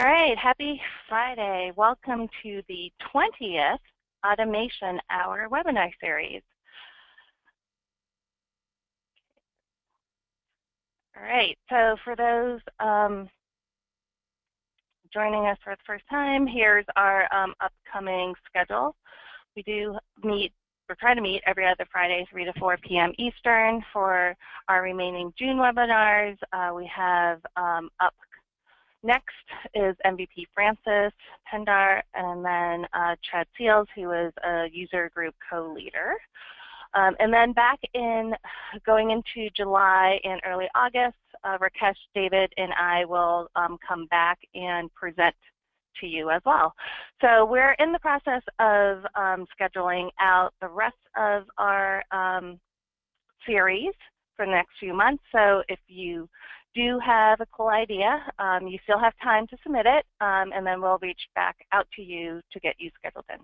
All right, happy Friday. Welcome to the 20th Automation Hour webinar series. All right, so for those joining us for the first time, here's our upcoming schedule. We do meet, we're trying to meet every other Friday, 3 to 4 p.m. Eastern for our remaining June webinars. We have up next is MVP Francis Pendar, and then Chad Seals, who is a user group co-leader. And then back in going into July and early August, Rakesh, David, and I will come back and present to you as well. So we're in the process of scheduling out the rest of our series for the next few months. So if you do have a cool idea, you still have time to submit it, and then we'll reach back out to you to get you scheduled in.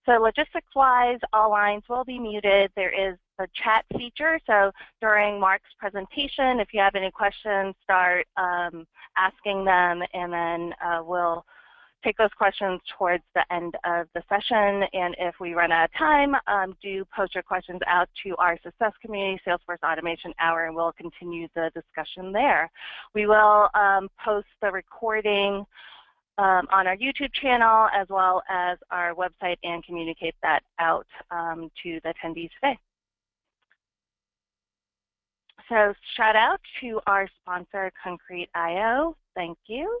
So logistics-wise, all lines will be muted. There is a chat feature, so during Mark's presentation, if you have any questions, start asking them, and then we'll take those questions towards the end of the session. And if we run out of time, do post your questions out to our success community, Salesforce Automation Hour, and we'll continue the discussion there. We will post the recording on our YouTube channel as well as our website and communicate that out to the attendees today. So shout out to our sponsor, Concrete.io. Thank you.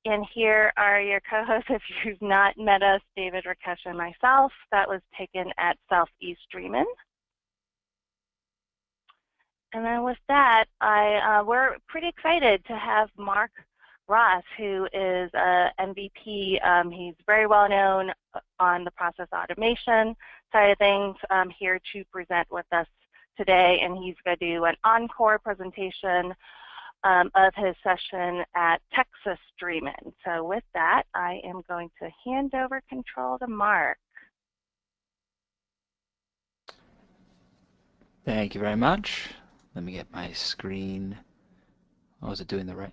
And here are your co-hosts. If you've not met us, David, Rakesh, and myself. That was taken at Southeast Dreamin. And then with that, we're pretty excited to have Mark Ross, who is an MVP. He's very well known on the process automation side of things, here to present with us today. And he's going to do an encore presentation of his session at Texas Dreamin. So with that, I am going to hand over control to Mark. Thank you very much. Let me get my screen. Oh, is it doing the right?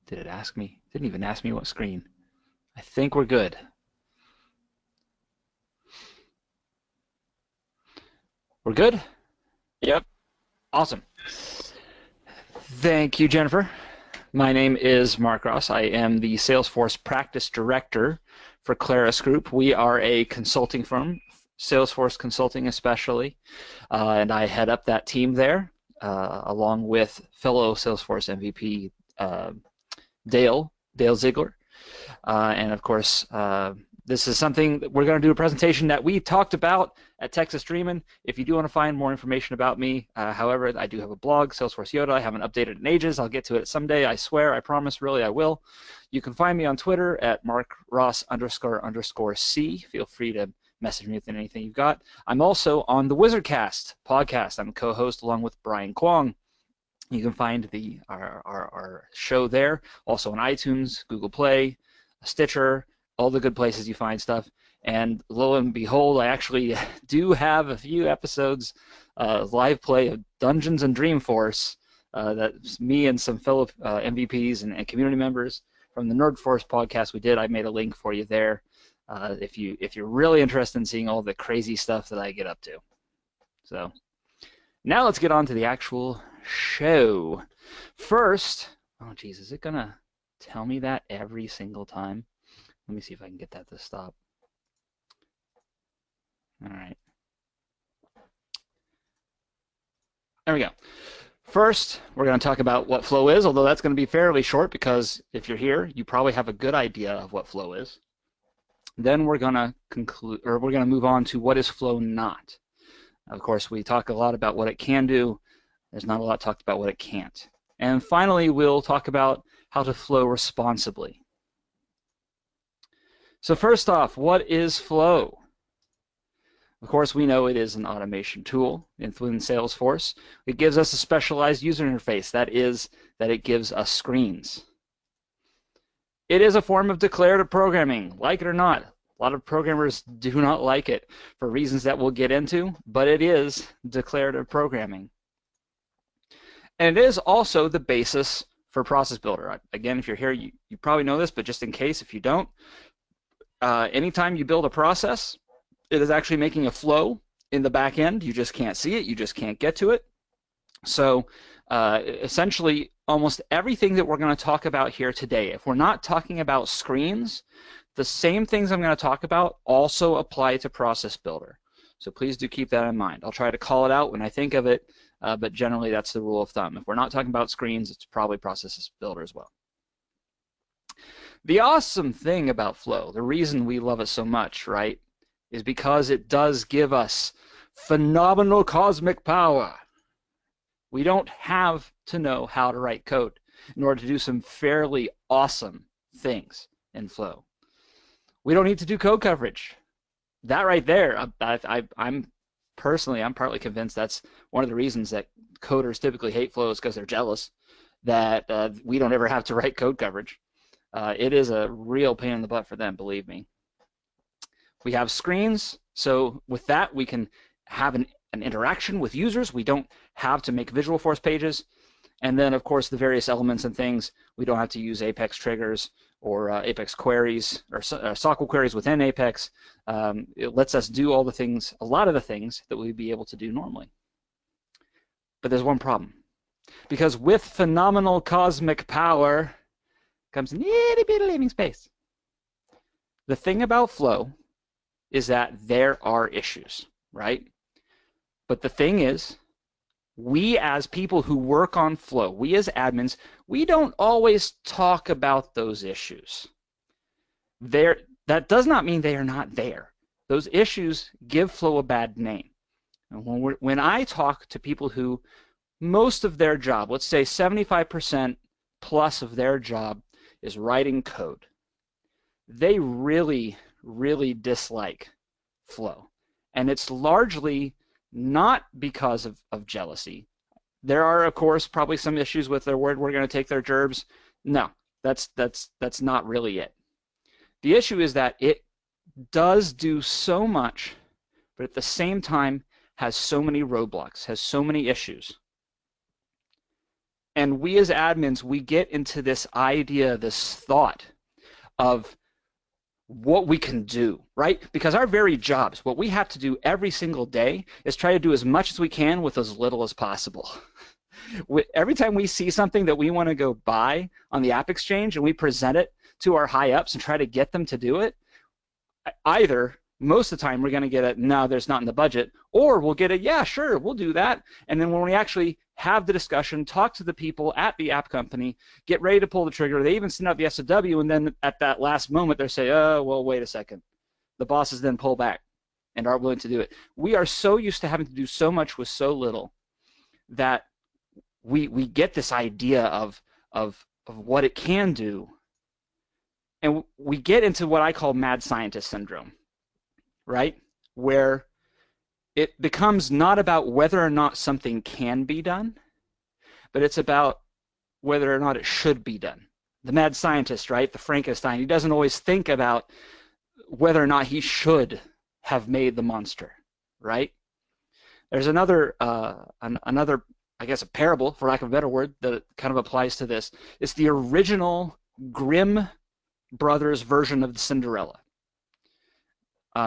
Did it ask me? It didn't even ask me what screen. I think we're good. We're good? Yep. Awesome. Thank you, Jennifer. My name is Mark Ross. I am the Salesforce Practice Director for Claris Group. We are a consulting firm, Salesforce Consulting especially, and I head up that team there along with fellow Salesforce MVP Dale Ziegler. And of course, this is something that we're going to do a presentation that we talked about at Texas Dreamin. If you do want to find more information about me, however, I do have a blog, Salesforce Yoda. I haven't updated in ages. I'll get to it someday. I swear. I promise. Really, I will. You can find me on Twitter at @MarkRoss__C. Feel free to message me with anything you've got. I'm also on the Wizardcast podcast. I'm a co-host along with Brian Kwong. You can find our show there, also on iTunes, Google Play, Stitcher, all the good places you find stuff. And lo and behold, I actually do have a few episodes, live play of Dungeons and Dreamforce. That's me and some fellow MVPs and community members from the Nerdforce podcast we did. I made a link for you there if you're really interested in seeing all the crazy stuff that I get up to. So now let's get on to the actual show. First, oh geez, is it gonna tell me that every single time? Let me see if I can get that to stop. All right. There we go. First, we're going to talk about what flow is, although that's going to be fairly short because if you're here, you probably have a good idea of what flow is. Then we're going to move on to what is flow not. Of course, we talk a lot about what it can do. There's not a lot talked about what it can't. And finally, we'll talk about how to flow responsibly. So first off, what is flow? Of course, we know it is an automation tool within Salesforce. It gives us a specialized user interface. That is, that it gives us screens. It is a form of declarative programming, like it or not. A lot of programmers do not like it for reasons that we'll get into, but it is declarative programming. And it is also the basis for Process Builder. Again, if you're here, you probably know this, but just in case, if you don't, anytime you build a process, it is actually making a flow in the back end. You just can't see it. You just can't get to it. So essentially, almost everything that we're going to talk about here today, if we're not talking about screens, the same things I'm going to talk about also apply to Process Builder. So please do keep that in mind. I'll try to call it out when I think of it, but generally that's the rule of thumb. If we're not talking about screens, it's probably Process Builder as well. The awesome thing about Flow, the reason we love it so much, right, is because it does give us phenomenal cosmic power. We don't have to know how to write code in order to do some fairly awesome things in Flow. We don't need to do code coverage. That right there, I'm partly convinced that's one of the reasons that coders typically hate Flow is because they're jealous that we don't ever have to write code coverage. It is a real pain in the butt for them, believe me. We have screens, so with that we can have an interaction with users. We don't have to make Visualforce pages. And then, of course, the various elements and things, we don't have to use Apex triggers or Apex queries or SOQL queries within Apex. It lets us do all the things, a lot of the things that we'd be able to do normally. But there's one problem. Because with phenomenal cosmic power comes an itty bitty living space. The thing about Flow is that there are issues, right? But the thing is, we as people who work on Flow, we as admins, we don't always talk about those issues. That does not mean they are not there. Those issues give Flow a bad name. And when I talk to people who most of their job, let's say 75% plus of their job is writing code, they really, really dislike Flow. And it's largely not because of jealousy. There are, of course, probably some issues with their word. We're going to take their gerbs. No, that's not really it. The issue is that it does do so much, but at the same time has so many roadblocks, has so many issues. And we as admins, we get into this idea, this thought of what we can do, right? Because our very jobs, what we have to do every single day is try to do as much as we can with as little as possible. Every time we see something that we want to go buy on the App Exchange and we present it to our high-ups and try to get them to do it, either most of the time we're going to get a, no, there's not in the budget, or we'll get a, yeah, sure, we'll do that. And then when we actually have the discussion, talk to the people at the app company, get ready to pull the trigger, they even send out the SOW, and then at that last moment they say, oh, well, wait a second. The bosses then pull back and aren't willing to do it. We are so used to having to do so much with so little that we get this idea of what it can do, and we get into what I call mad scientist syndrome, right? Where it becomes not about whether or not something can be done, but it's about whether or not it should be done. The mad scientist, right? The Frankenstein, he doesn't always think about whether or not he should have made the monster, right? There's another, I guess, a parable, for lack of a better word, that kind of applies to this. It's the original Grimm brothers version of Cinderella.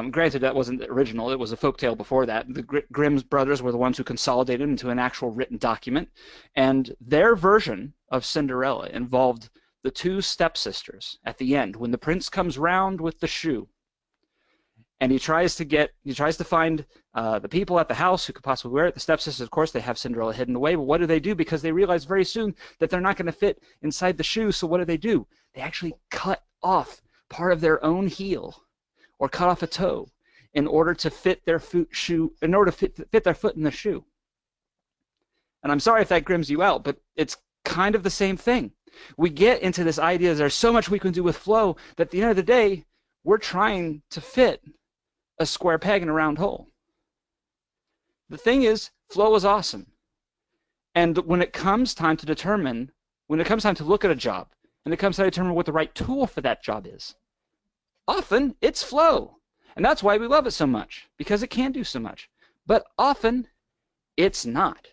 Granted, that wasn't the original. It was a folktale before that. The Grimm's brothers were the ones who consolidated into an actual written document, and their version of Cinderella involved the two stepsisters at the end when the prince comes round with the shoe, and he tries to find the people at the house who could possibly wear it. The stepsisters, of course, they have Cinderella hidden away, but what do? Because they realize very soon that they're not going to fit inside the shoe, so what do? They actually cut off part of their own heel or cut off a toe in order to fit their fit their foot in the shoe. And I'm sorry if that grims you out, but it's kind of the same thing. We get into this idea that there's so much we can do with Flow that at the end of the day, we're trying to fit a square peg in a round hole. The thing is, Flow is awesome. And when it comes time to look at a job, and it comes time to determine what the right tool for that job is, often it's Flow. And that's why we love it so much, because it can do so much. But often it's not.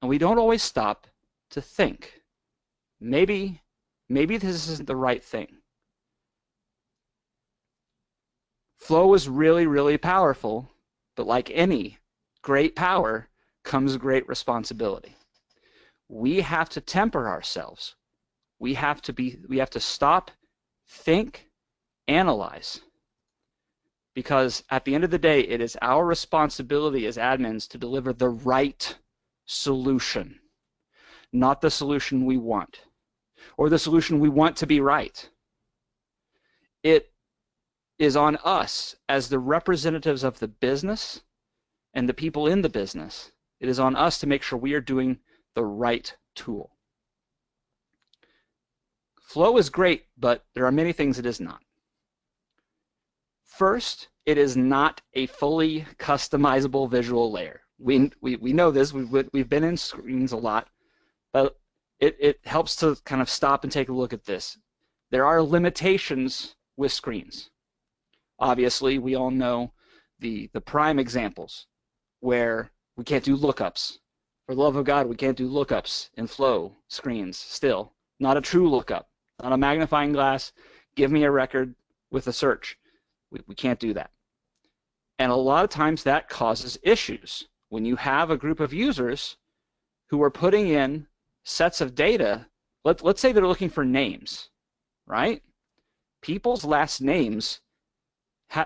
And we don't always stop to think. maybe this isn't the right thing. Flow is really, really powerful, but like any great power comes great responsibility. We have to temper ourselves. We have to stop, think, analyze. Because at the end of the day, it is our responsibility as admins to deliver the right solution, not the solution we want, or the solution we want to be right. It is on us as the representatives of the business and the people in the business. It is on us to make sure we are doing the right tool. Flow is great, but there are many things it is not. First, it is not a fully customizable visual layer. We know this. We've been in screens a lot, but it helps to kind of stop and take a look at this. There are limitations with screens. Obviously, we all know the prime examples where we can't do lookups. For the love of God, we can't do lookups in Flow screens still. Not a true lookup, not a magnifying glass. Give me a record with a search. We can't do that. And a lot of times that causes issues. When you have a group of users who are putting in sets of data, let's say they're looking for names, right? People's last names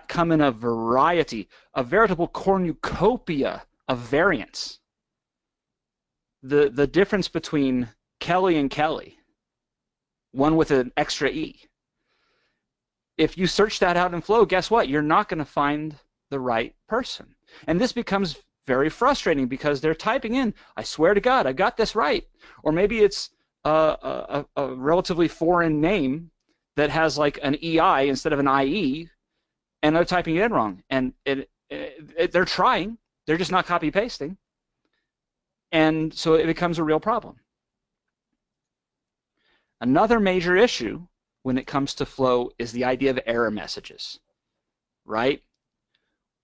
come in a variety, a veritable cornucopia of variants. The difference between Kelly and Kelly, one with an extra E. If you search that out in Flow, guess what? You're not going to find the right person. And this becomes very frustrating because they're typing in, I swear to God, I got this right. Or maybe it's a relatively foreign name that has like an EI instead of an IE, and they're typing it in wrong. And they're trying. They're just not copy-pasting. And so it becomes a real problem. Another major issue when it comes to Flow is the idea of error messages, right?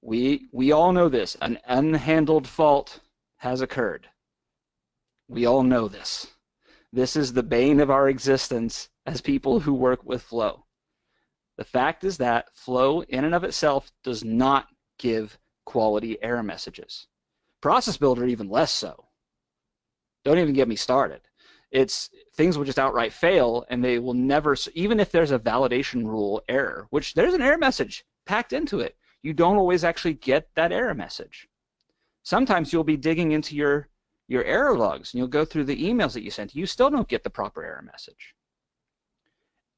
We all know this. An unhandled fault has occurred. We all know this. This is the bane of our existence as people who work with Flow. The fact is that Flow in and of itself does not give quality error messages. Process Builder even less so. Don't even get me started. Things will just outright fail, and they will never, even if there's a validation rule error, which there's an error message packed into it, you don't always actually get that error message. Sometimes you'll be digging into your error logs, and you'll go through the emails that you sent. You still don't get the proper error message.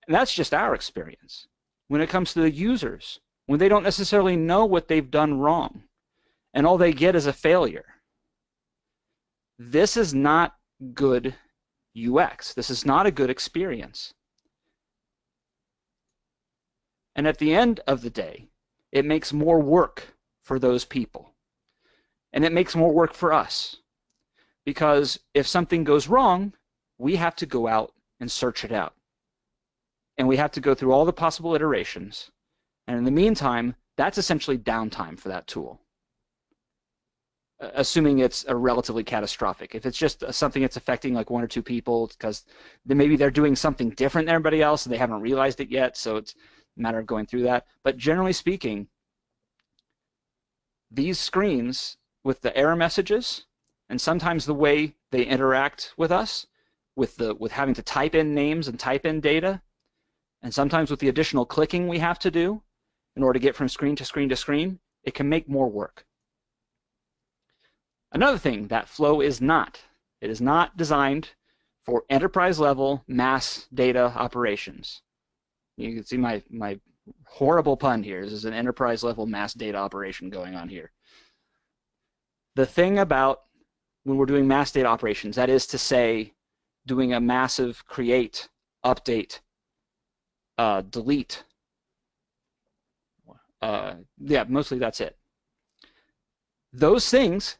And that's just our experience. When it comes to the users, when they don't necessarily know what they've done wrong, and all they get is a failure, this is not good UX. This is not a good experience. And at the end of the day, it makes more work for those people. And it makes more work for us. Because if something goes wrong, we have to go out and search it out. And we have to go through all the possible iterations. And in the meantime, that's essentially downtime for that tool. Assuming it's a relatively catastrophic. If it's just something that's affecting like one or two people because maybe they're doing something different than everybody else and they haven't realized it yet, so it's a matter of going through that. But generally speaking, these screens with the error messages and sometimes the way they interact with us, with having to type in names and type in data, and sometimes with the additional clicking we have to do in order to get from screen to screen to screen, it can make more work. Another thing that Flow is not, it is not designed for enterprise-level mass data operations. You can see my horrible pun here. This is an enterprise-level mass data operation going on here. The thing about when we're doing mass data operations, that is to say, doing a massive create, update, delete, yeah, mostly that's it. Those things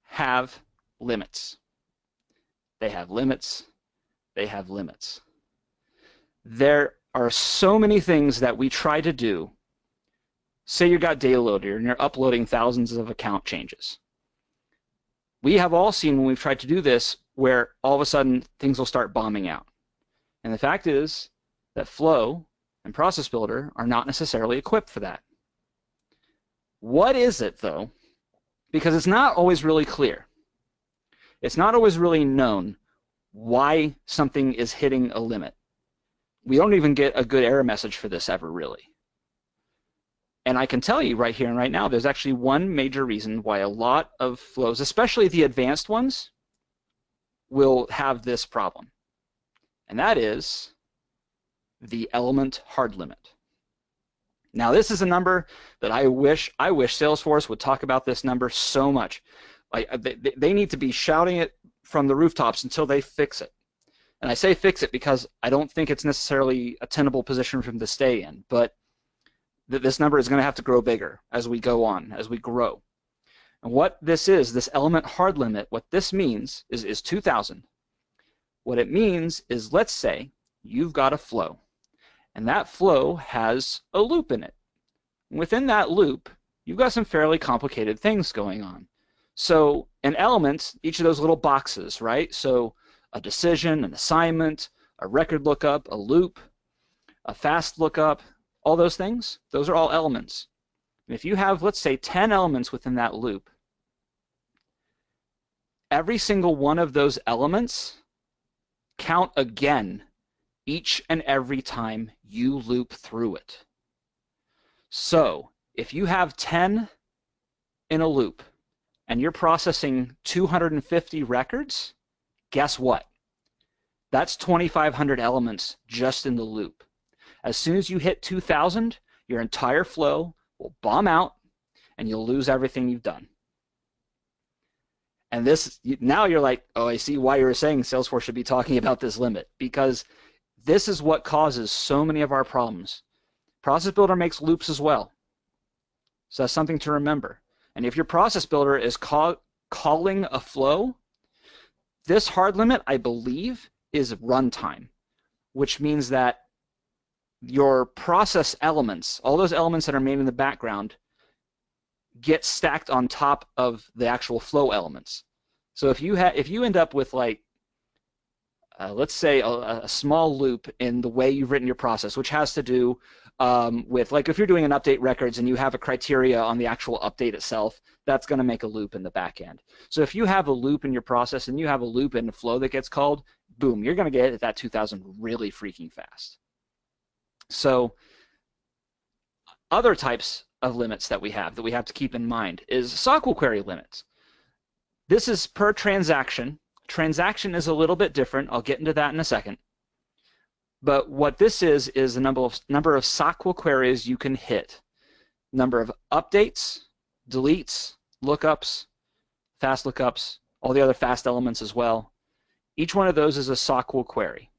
have limits. They have limits. They have limits. There are so many things that we try to do. Say you got data loader and you're uploading thousands of account changes. We have all seen when we've tried to do this where all of a sudden things will start bombing out. And the fact is that Flow and Process Builder are not necessarily equipped for that. What is it, though? Because it's not always really clear. It's not always really known why something is hitting a limit. We don't even get a good error message for this ever, really. And I can tell you right here and right now, there's actually one major reason why a lot of flows, especially the advanced ones, will have this problem. And that is the element hard limit. Now, this is a number that I wish Salesforce would talk about this number so much. They need to be shouting it from the rooftops until they fix it. And I say fix it because I don't think it's necessarily a tenable position for them to stay in, but this number is going to have to grow bigger as we go on, as we grow. And what this is, this element hard limit, what this means is 2,000. What it means is, let's say you've got a flow, and that flow has a loop in it. Within that loop, you've got some fairly complicated things going on. So an element, each of those little boxes, right? So a decision, an assignment, a record lookup, a loop, a fast lookup, all those things, those are all elements. And if you have, let's say, 10 elements within that loop, every single one of those elements count again each and every time you loop through it. So if you have 10 in a loop and you're processing 250 records, guess what? That's 2,500 elements just in the loop. As soon as you hit 2,000, your entire flow will bomb out and you'll lose everything you've done. And this, now you're like, oh, I see why you were saying Salesforce should be talking about this limit, because this is what causes so many of our problems. Process Builder makes loops as well. So that's something to remember. And if your Process Builder is calling a flow, this hard limit, I believe, is runtime, which means that your process elements, all those elements that are made in the background, get stacked on top of the actual flow elements. So if you end up with, like, let's say a small loop in the way you've written your process, which has to do with, like, if you're doing an update records and you have a criteria on the actual update itself, that's going to make a loop in the back end. So if you have a loop in your process and you have a loop in the flow that gets called, boom, you're going to get that 2,000 really freaking fast. So other types of limits that we have to keep in mind is SQL query limits. This is per transaction. Transaction is a little bit different. I'll get into that in a second. But what this is the number of SQL queries you can hit. Number of updates, deletes, lookups, fast lookups, all the other fast elements as well. Each one of those is a SQL query.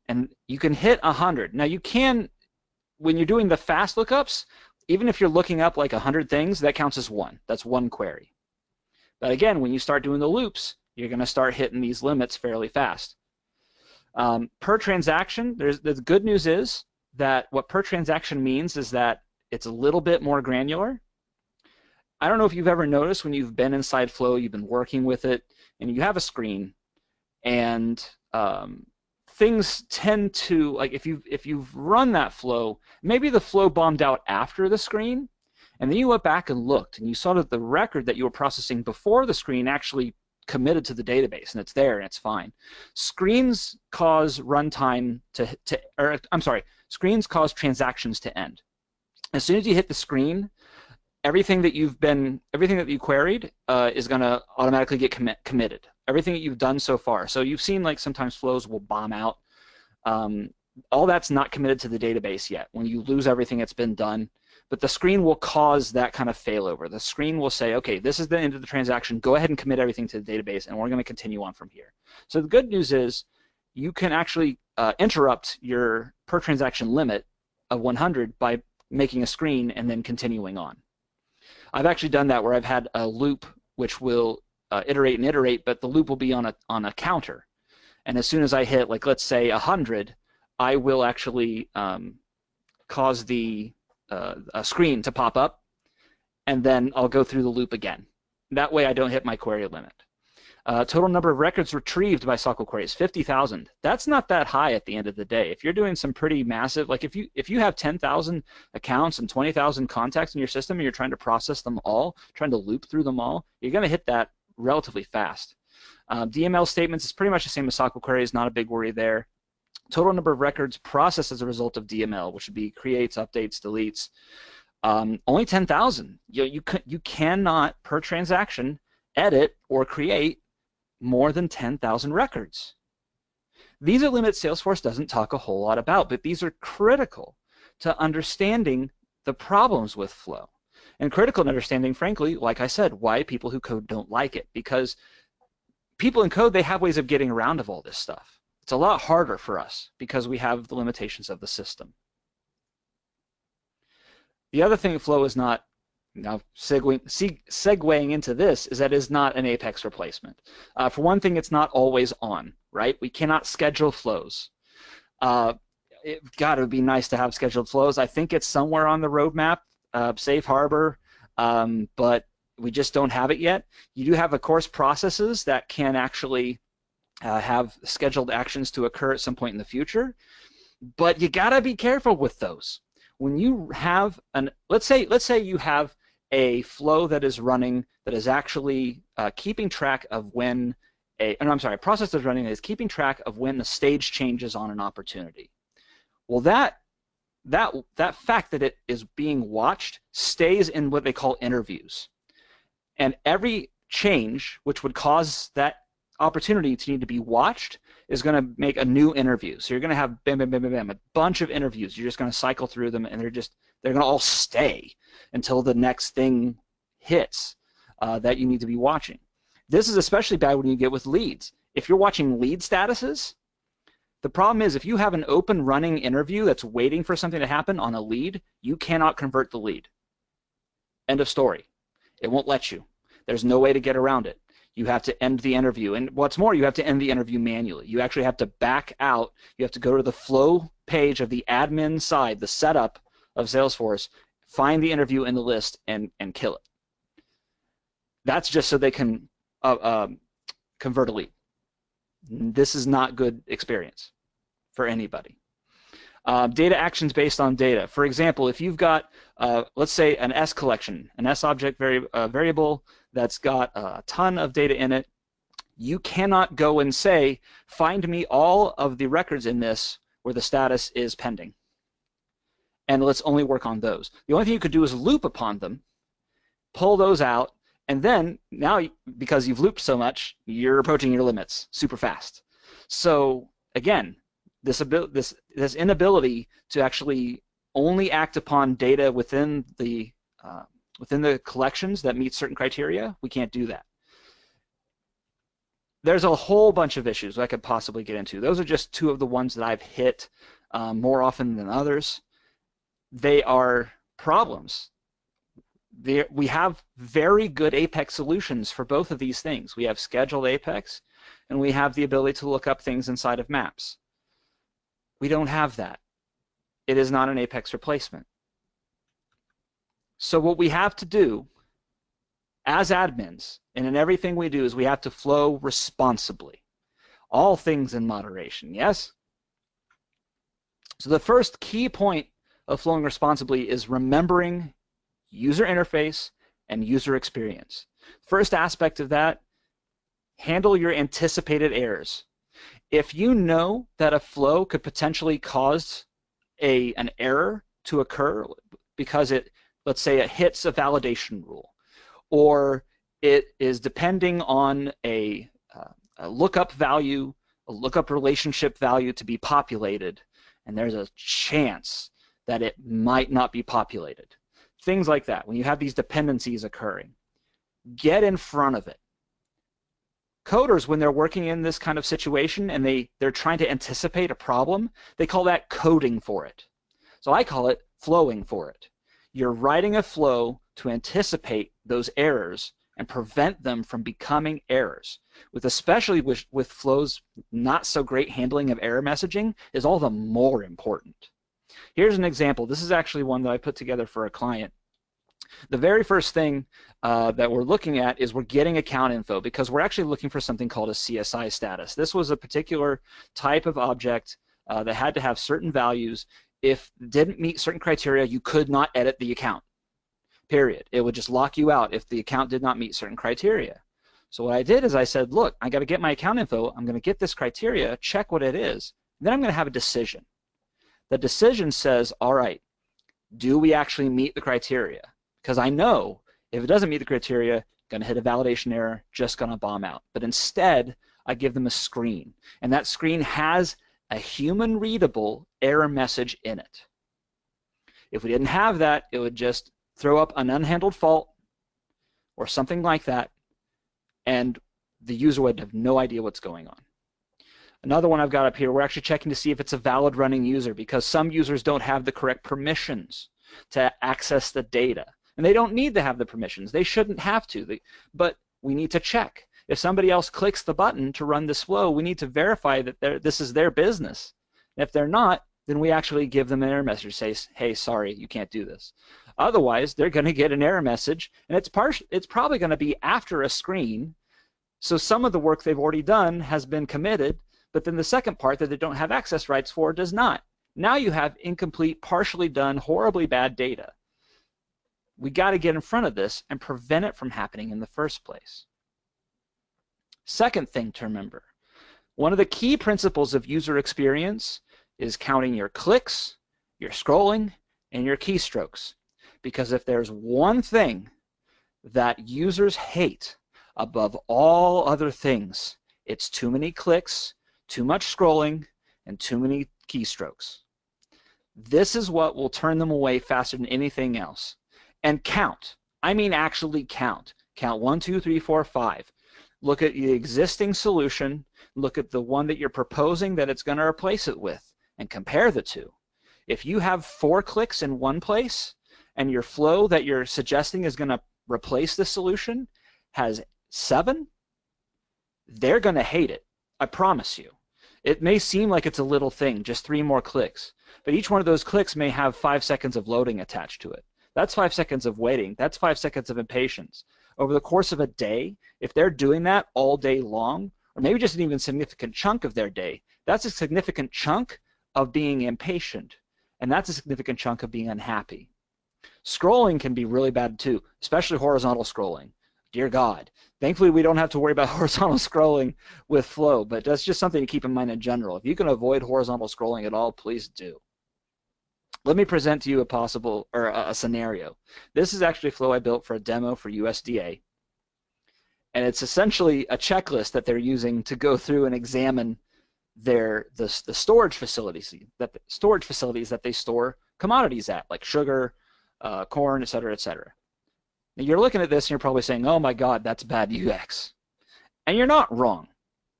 And you can hit 100. Now you can, when you're doing the fast lookups, even if you're looking up like 100 things, that counts as one. That's one query. But again, when you start doing the loops, you're going to start hitting these limits fairly fast. Per transaction, the good news is that what per transaction means is that it's a little bit more granular. I don't know if you've ever noticed when you've been inside Flow, you've been working with it, and you have a screen, and things tend to, like, if you've run that flow, maybe the flow bombed out after the screen, and then you went back and looked, and you saw that the record that you were processing before the screen actually committed to the database, and it's there, and it's fine. Screens cause runtime screens cause transactions to end. As soon as you hit the screen, everything that you queried is going to automatically get committed. Everything that you've done so far. So you've seen, like, sometimes flows will bomb out. All that's not committed to the database yet. When you lose everything, it's been done. But the screen will cause that kind of failover. The screen will say, okay, this is the end of the transaction. Go ahead and commit everything to the database, and we're going to continue on from here. So the good news is you can actually interrupt your per transaction limit of 100 by making a screen and then continuing on. I've actually done that where I've had a loop which will iterate and iterate, but the loop will be on a counter. And as soon as I hit, like, let's say 100, I will actually cause a screen to pop up, and then I'll go through the loop again. That way I don't hit my query limit. Total number of records retrieved by SQL queries, 50,000. That's not that high at the end of the day. If you're doing some pretty massive, like if you have 10,000 accounts and 20,000 contacts in your system and you're trying to process them all, trying to loop through them all, you're going to hit that relatively fast. DML statements is pretty much the same as SQL queries, not a big worry there. Total number of records processed as a result of DML, which would be creates, updates, deletes, only 10,000. You cannot, per transaction, edit or create more than 10,000 records. These are limits Salesforce doesn't talk a whole lot about, but these are critical to understanding the problems with flow. And critical to understanding, frankly, like I said, why people who code don't like it. Because people in code, they have ways of getting around of all this stuff. It's a lot harder for us because we have the limitations of the system. The other thing flow is not, now segueing into this, is that it is not an Apex replacement. For one thing, it's not always on, right? We cannot schedule flows. God, it would be nice to have scheduled flows. I think it's somewhere on the roadmap, safe harbor, but we just don't have it yet. You do have, of course, processes that can actually have scheduled actions to occur at some point in the future, but you gotta be careful with those. When you have let's say you have a flow that is running that is actually keeping track of when a process that's running that is keeping track of when the stage changes on an opportunity. Well, that fact that it is being watched stays in what they call interviews, and every change which would cause that opportunity to need to be watched is going to make a new interview. So you're going to have bam, bam, bam, bam, bam, a bunch of interviews. You're just going to cycle through them, and they're going to all stay until the next thing hits that you need to be watching. This is especially bad when you get with leads. If you're watching lead statuses, the problem is if you have an open running interview that's waiting for something to happen on a lead, you cannot convert the lead. End of story. It won't let you. There's no way to get around it. You have to end the interview. And what's more, you have to end the interview manually. You actually have to back out. You have to go to the flow page of the admin side, the setup of Salesforce, find the interview in the list, and kill it. That's just so they can convert a lead. This is not good experience for anybody. Data actions based on data. For example, if you've got, let's say, an S collection, an S object variable that's got a ton of data in it, you cannot go and say, find me all of the records in this where the status is pending, and let's only work on those. The only thing you could do is loop upon them, pull those out, and then now, because you've looped so much, you're approaching your limits super fast. So again, this inability to actually only act upon data within the collections that meet certain criteria, we can't do that. There's a whole bunch of issues I could possibly get into. Those are just two of the ones that I've hit more often than others. They are problems. We have very good Apex solutions for both of these things. We have scheduled Apex, and we have the ability to look up things inside of maps. We don't have that. It is not an Apex replacement. So what we have to do as admins, and in everything we do, is we have to flow responsibly. All things in moderation, yes? So the first key point of flowing responsibly is remembering user interface and user experience. First aspect of that, handle your anticipated errors. If you know that a flow could potentially cause an error to occur because let's say it hits a validation rule, or it is depending on a lookup value, a lookup relationship value to be populated, and there's a chance that it might not be populated. Things like that, when you have these dependencies occurring, get in front of it. Coders, when they're working in this kind of situation and they're trying to anticipate a problem, they call that coding for it. So I call it flowing for it. You're writing a flow to anticipate those errors and prevent them from becoming errors. Especially with flows, not so great handling of error messaging is all the more important. Here's an example. This is actually one that I put together for a client. The very first thing that we're looking at is we're getting account info, because we're actually looking for something called a CSI status. This was a particular type of object that had to have certain values. If it didn't meet certain criteria, you could not edit the account, period. It would just lock you out if the account did not meet certain criteria. So what I did is I said, look, I got to get my account info. I'm going to get this criteria, check what it is. Then I'm going to have a decision. The decision says, all right, do we actually meet the criteria? Because I know if it doesn't meet the criteria, going to hit a validation error, just going to bomb out. But instead, I give them a screen. And that screen has a human-readable error message in it. If we didn't have that, it would just throw up an unhandled fault or something like that, and the user would have no idea what's going on. Another one I've got up here, we're actually checking to see if it's a valid running user, because some users don't have the correct permissions to access the data. And they don't need to have the permissions. They shouldn't have to. But we need to check. If somebody else clicks the button to run this flow, we need to verify that this is their business. And if they're not, then we actually give them an error message, say, hey, sorry, you can't do this. Otherwise, they're going to get an error message, and it's probably going to be after a screen. So some of the work they've already done has been committed, but then the second part that they don't have access rights for does not. Now you have incomplete, partially done, horribly bad data. We got to get in front of this and prevent it from happening in the first place. Second thing to remember, one of the key principles of user experience is counting your clicks, your scrolling, and your keystrokes. Because if there's one thing that users hate above all other things, it's too many clicks, too much scrolling, and too many keystrokes. This is what will turn them away faster than anything else. And count. I mean actually count. Count 1, 2, 3, 4, 5. Look at the existing solution. Look at the one that you're proposing that it's going to replace it with, and compare the two. If you have 4 clicks in one place, and your flow that you're suggesting is going to replace the solution has 7, they're going to hate it. I promise you. It may seem like it's a little thing, just 3 more clicks, but each one of those clicks may have 5 seconds of loading attached to it. That's 5 seconds of waiting. That's 5 seconds of impatience. Over the course of a day, if they're doing that all day long, or maybe just an even significant chunk of their day, that's a significant chunk of being impatient, and that's a significant chunk of being unhappy. Scrolling can be really bad too, especially horizontal scrolling. Dear God. Thankfully, we don't have to worry about horizontal scrolling with Flow, but that's just something to keep in mind in general. If you can avoid horizontal scrolling at all, please do. Let me present to you a possible, or a scenario. This is actually Flow I built for a demo for USDA, and it's essentially a checklist that they're using to go through and examine the storage facilities that they store commodities at, like sugar, corn, et cetera, et cetera. Now you're looking at this and you're probably saying, oh my God, that's bad UX. And you're not wrong,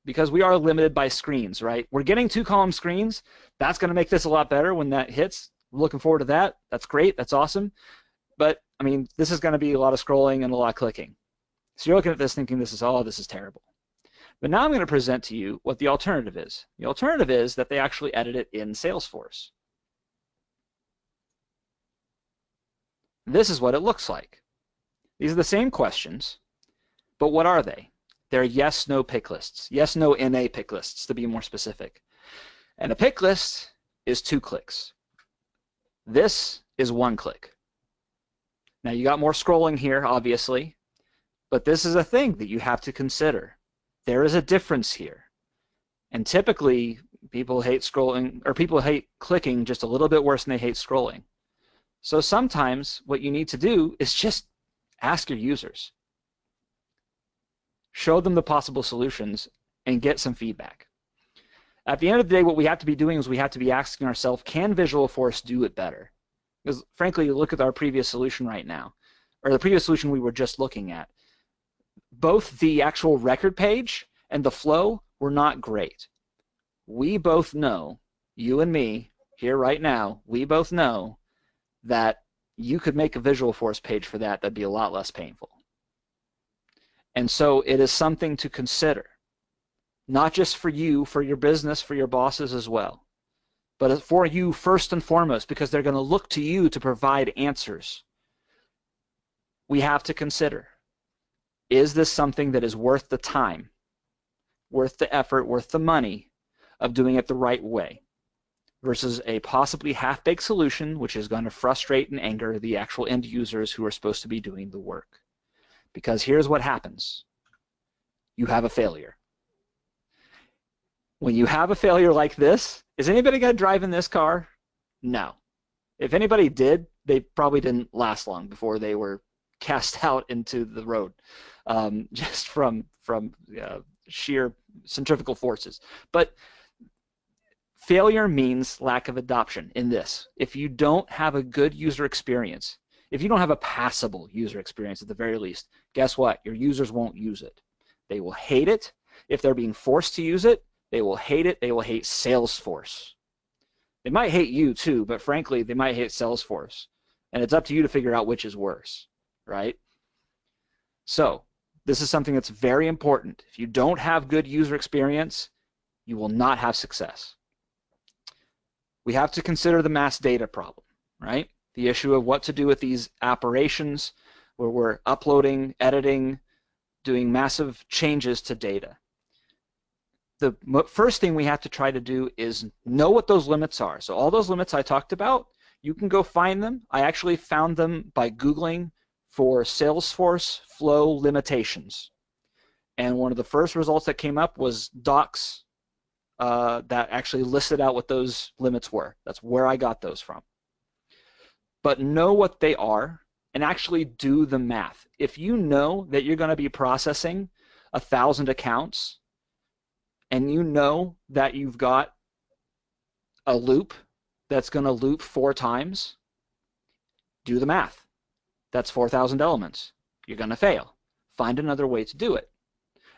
because we are limited by screens, right? We're getting 2-column screens. That's going to make this a lot better when that hits. We're looking forward to that. That's great. That's awesome. But, I mean, this is going to be a lot of scrolling and a lot of clicking. So you're looking at this thinking this is terrible. But now I'm going to present to you what the alternative is. The alternative is that they actually edit it in Salesforce. This is what it looks like. These are the same questions, but what are they? They're yes-no pick lists. Yes-no NA pick lists, to be more specific. And a pick list is 2 clicks. This is 1 click. Now you got more scrolling here, obviously, but this is a thing that you have to consider. There is a difference here. And typically, people hate scrolling, or people hate clicking just a little bit worse than they hate scrolling. So sometimes what you need to do is just ask your users. Show them the possible solutions and get some feedback. At the end of the day, what we have to be doing is we have to be asking ourselves, can Visualforce do it better? Because frankly, look at our previous solution right now, or the previous solution we were just looking at. Both the actual record page and the flow were not great. We both know, you and me, here right now, we both know that you could make a Visualforce page for that that'd be a lot less painful. And so it is something to consider, not just for you, for your business, for your bosses as well, but for you first and foremost, because they're going to look to you to provide answers. we have to consider, is this something that is worth the time, worth the effort, worth the money of doing it the right way, versus a possibly half-baked solution which is going to frustrate and anger the actual end users who are supposed to be doing the work. Because here's what happens. You have a failure. When you have a failure like this, is anybody going to drive in this car? No. If anybody did, they probably didn't last long before they were cast out into the road, just from sheer centrifugal forces. But failure means lack of adoption in this. If you don't have a good user experience, if you don't have a passable user experience at the very least, guess what? Your users won't use it. They will hate it. If they're being forced to use it, they will hate it. They will hate Salesforce. They might hate you too, but frankly, they might hate Salesforce. And it's up to you to figure out which is worse, right? So this is something that's very important. If you don't have good user experience, you will not have success. We have to consider the mass data problem, right? The issue of what to do with these operations where we're uploading, editing, doing massive changes to data. The first thing we have to try to do is know what those limits are. So all those limits I talked about, you can go find them. I actually found them by Googling for Salesforce flow limitations. And one of the first results that came up was docs that actually listed out what those limits were. That's where I got those from. But know what they are and actually do the math. If you know that you're going to be processing 1,000 accounts, and you know that you've got a loop that's going to loop 4 times, do the math. That's 4,000 elements. You're going to fail. Find another way to do it.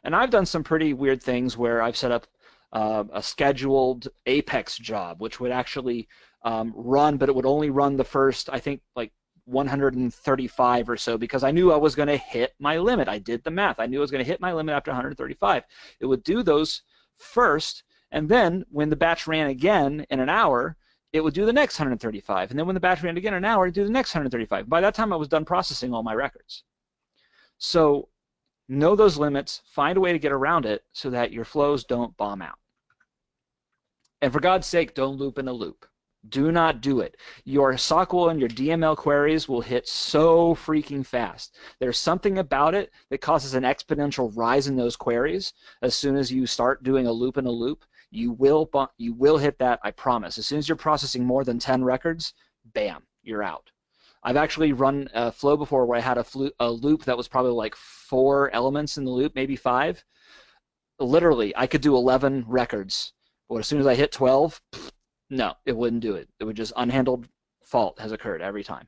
And I've done some pretty weird things where I've set up a scheduled Apex job, which would actually run, but it would only run the first, I think, like 135 or so, because I knew I was going to hit my limit. I did the math. I knew I was going to hit my limit after 135. It would do those first, and then when the batch ran again in an hour, it would do the next 135. And then when the batch ran again in an hour, it would do the next 135. By that time, I was done processing all my records. So know those limits, find a way to get around it so that your flows don't bomb out. And for God's sake, don't loop in a loop. Do not do it. Your SOQL and your DML queries will hit so freaking fast. There's something about it that causes an exponential rise in those queries. As soon as you start doing a loop in a loop, you will hit that, I promise. As soon as you're processing more than 10 records, bam, you're out. I've actually run a flow before where I had a loop that was probably like 4 elements in the loop, maybe 5. Literally, I could do 11 records, but as soon as I hit 12, no, it wouldn't do it. It would just unhandled fault has occurred every time.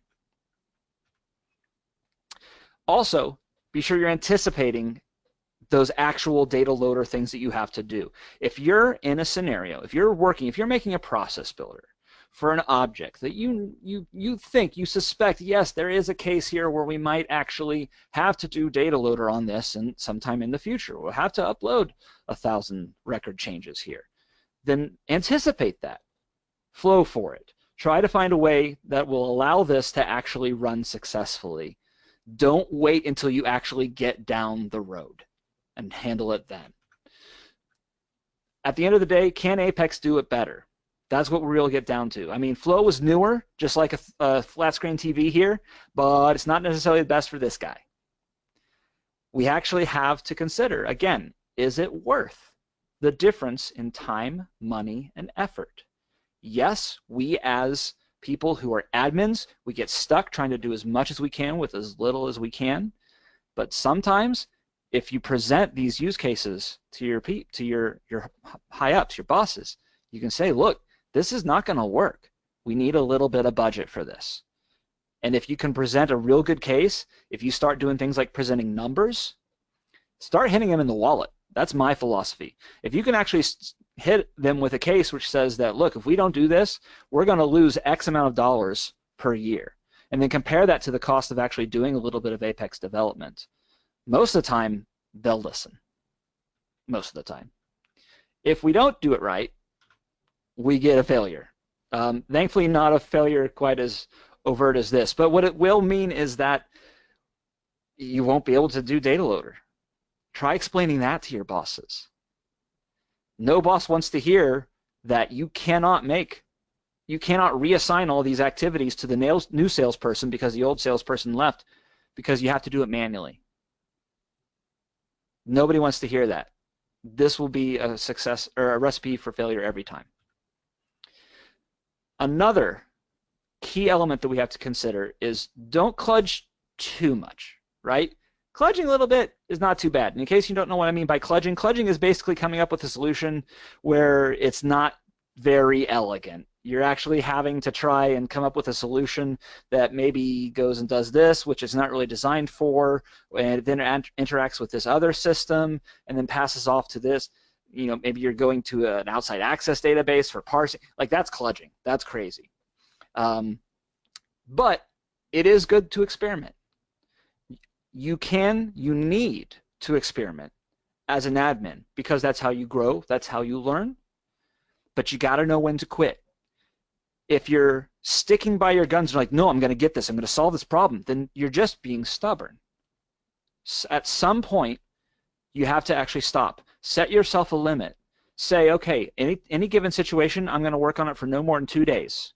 Also, be sure you're anticipating those actual data loader things that you have to do. If you're in a scenario, if you're making a process builder for an object that you suspect, yes, there is a case here where we might actually have to do data loader on this and sometime in the future. We'll have to upload 1,000 record changes here. Then anticipate that. Flow for it. Try to find a way that will allow this to actually run successfully. Don't wait until you actually get down the road and handle it then. At the end of the day, can Apex do it better? That's what we really get down to. I mean, Flow was newer, just like a flat screen TV here, but it's not necessarily the best for this guy. We actually have to consider, again, is it worth the difference in time, money, and effort? Yes, we as people who are admins, we get stuck trying to do as much as we can with as little as we can. But sometimes, if you present these use cases to your high ups, your bosses, you can say, look, this is not going to work. We need a little bit of budget for this. And if you can present a real good case, if you start doing things like presenting numbers, start hitting them in the wallet. That's my philosophy. If you can actually hit them with a case which says that, look, if we don't do this, we're going to lose X amount of dollars per year, and then compare that to the cost of actually doing a little bit of Apex development, most of the time, they'll listen. Most of the time. If we don't do it right, we get a failure. Thankfully, not a failure quite as overt as this, but what it will mean is that you won't be able to do data loader. Try explaining that to your bosses. No boss wants to hear that you cannot reassign all these activities to the new salesperson because the old salesperson left, because you have to do it manually. Nobody wants to hear that. This will be a success or a recipe for failure every time. Another key element that we have to consider is don't kludge too much, right? Kludging a little bit is not too bad. And in case you don't know what I mean by kludging, kludging is basically coming up with a solution where it's not very elegant. You're actually having to try and come up with a solution that maybe goes and does this, which it's not really designed for, and then interacts with this other system, and then passes off to this. You know, maybe you're going to an outside access database for parsing. Like, that's kludging. That's crazy. But it is good to experiment. You need to experiment as an admin, because that's how you grow, that's how you learn. But you got to know when to quit. If you're sticking by your guns and like, no, I'm going to get this, I'm going to solve this problem, then you're just being stubborn. At some point, you have to actually stop. Set yourself a limit. Say, okay, any given situation, I'm going to work on it for no more than 2 days.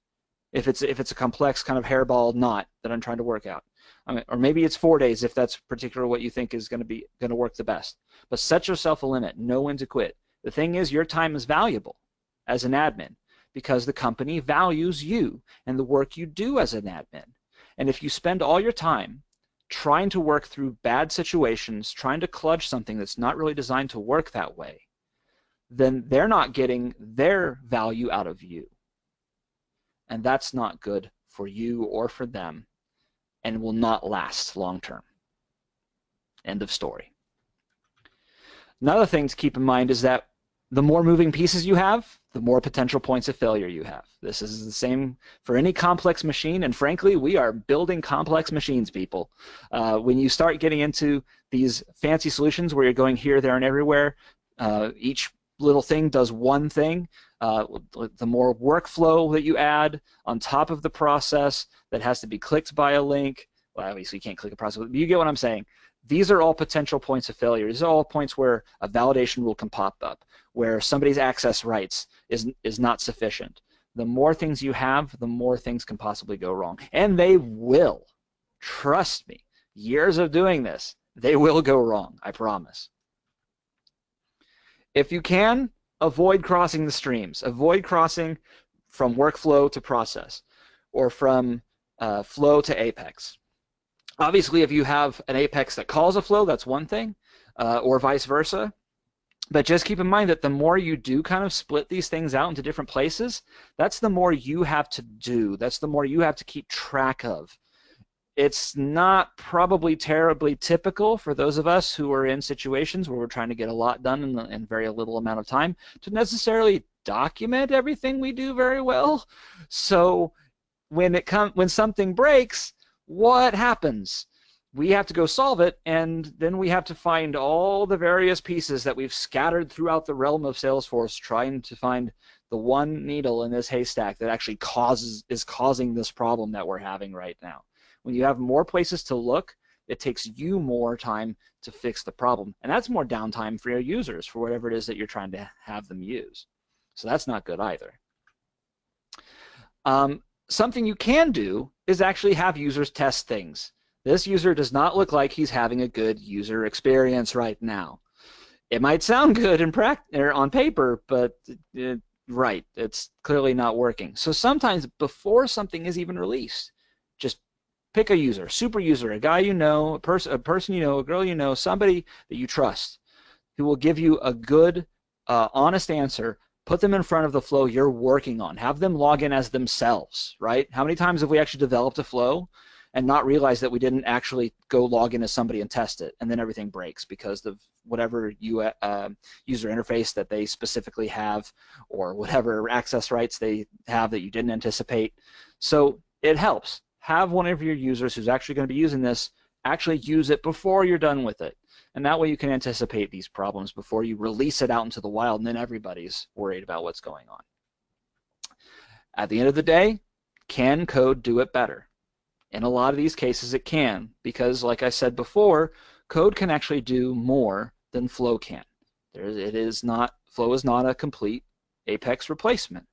If it's a complex kind of hairball knot that I'm trying to work out. Or maybe it's 4 days if that's particular what you think is going to work the best. But set yourself a limit. Know when to quit. The thing is, your time is valuable as an admin because the company values you and the work you do as an admin. And if you spend all your time trying to work through bad situations, trying to kludge something that's not really designed to work that way, then they're not getting their value out of you. And that's not good for you or for them, and will not last long term. End of story. Another thing to keep in mind is that the more moving pieces you have, the more potential points of failure you have. This is the same for any complex machine, and frankly, we are building complex machines, people. When you start getting into these fancy solutions where you're going here, there, and everywhere, each little thing does one thing. The more workflow that you add on top of the process that has to be clicked by a link, well, obviously you can't click a process, but you get what I'm saying. These are all potential points of failure. These are all points where a validation rule can pop up, where somebody's access rights is not sufficient. The more things you have, the more things can possibly go wrong. And they will. Trust me. Years of doing this, they will go wrong, I promise. If you can, avoid crossing the streams. Avoid crossing from workflow to process, or from flow to Apex. Obviously, if you have an Apex that calls a flow, that's one thing, or vice versa. But just keep in mind that the more you do kind of split these things out into different places, that's the more you have to do. That's the more you have to keep track of. It's not probably terribly typical for those of us who are in situations where we're trying to get a lot done in very little amount of time to necessarily document everything we do very well. So when something breaks, what happens? We have to go solve it, and then we have to find all the various pieces that we've scattered throughout the realm of Salesforce, trying to find the one needle in this haystack that actually is causing this problem that we're having right now. When you have more places to look, it takes you more time to fix the problem, and that's more downtime for your users for whatever it is that you're trying to have them use. So that's not good either. Something you can do is actually have users test things. This user does not look like he's having a good user experience right now. It might sound good on paper, but it's clearly not working. So sometimes before something is even released, just pick a user, super user, a guy you know, a person you know, a girl you know, somebody that you trust, who will give you a good, honest answer. Put them in front of the flow you're working on. Have them log in as themselves, right? How many times have we actually developed a flow and not realized that we didn't actually go log in as somebody and test it, and then everything breaks because of whatever user interface that they specifically have, or whatever access rights they have that you didn't anticipate. So it helps. Have one of your users who's actually going to be using this actually use it before you're done with it. And that way you can anticipate these problems before you release it out into the wild, and then everybody's worried about what's going on. At the end of the day, can code do it better? In a lot of these cases it can, because like I said before, code can actually do more than flow can. Flow is not a complete Apex replacement.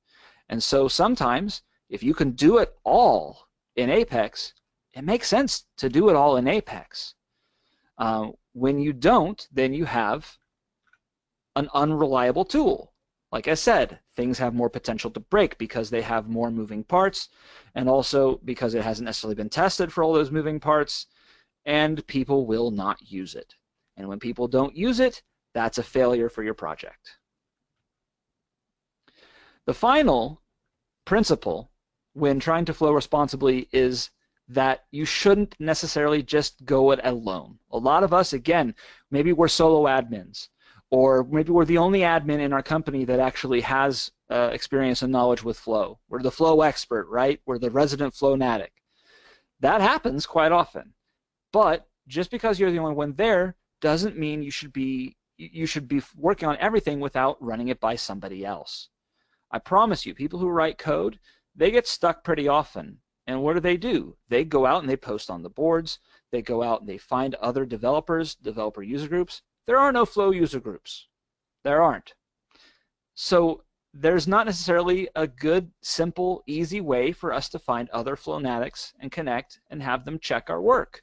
And so sometimes if you can do it all in Apex, it makes sense to do it all in Apex. When you don't, then you have an unreliable tool. Like I said, things have more potential to break because they have more moving parts, and also because it hasn't necessarily been tested for all those moving parts, and people will not use it. And when people don't use it, that's a failure for your project. The final principle when trying to flow responsibly is that you shouldn't necessarily just go it alone. A lot of us, again, maybe we're solo admins, or maybe we're the only admin in our company that actually has experience and knowledge with flow. We're the flow expert, right? We're the resident flownatic. That happens quite often. But just because you're the only one there doesn't mean you should be working on everything without running it by somebody else. I promise you, people who write code, they get stuck pretty often. And what do? They go out and they post on the boards. They go out and they find other developers, developer user groups. There are no flow user groups. There aren't. So there's not necessarily a good, simple, easy way for us to find other flownatics and connect and have them check our work.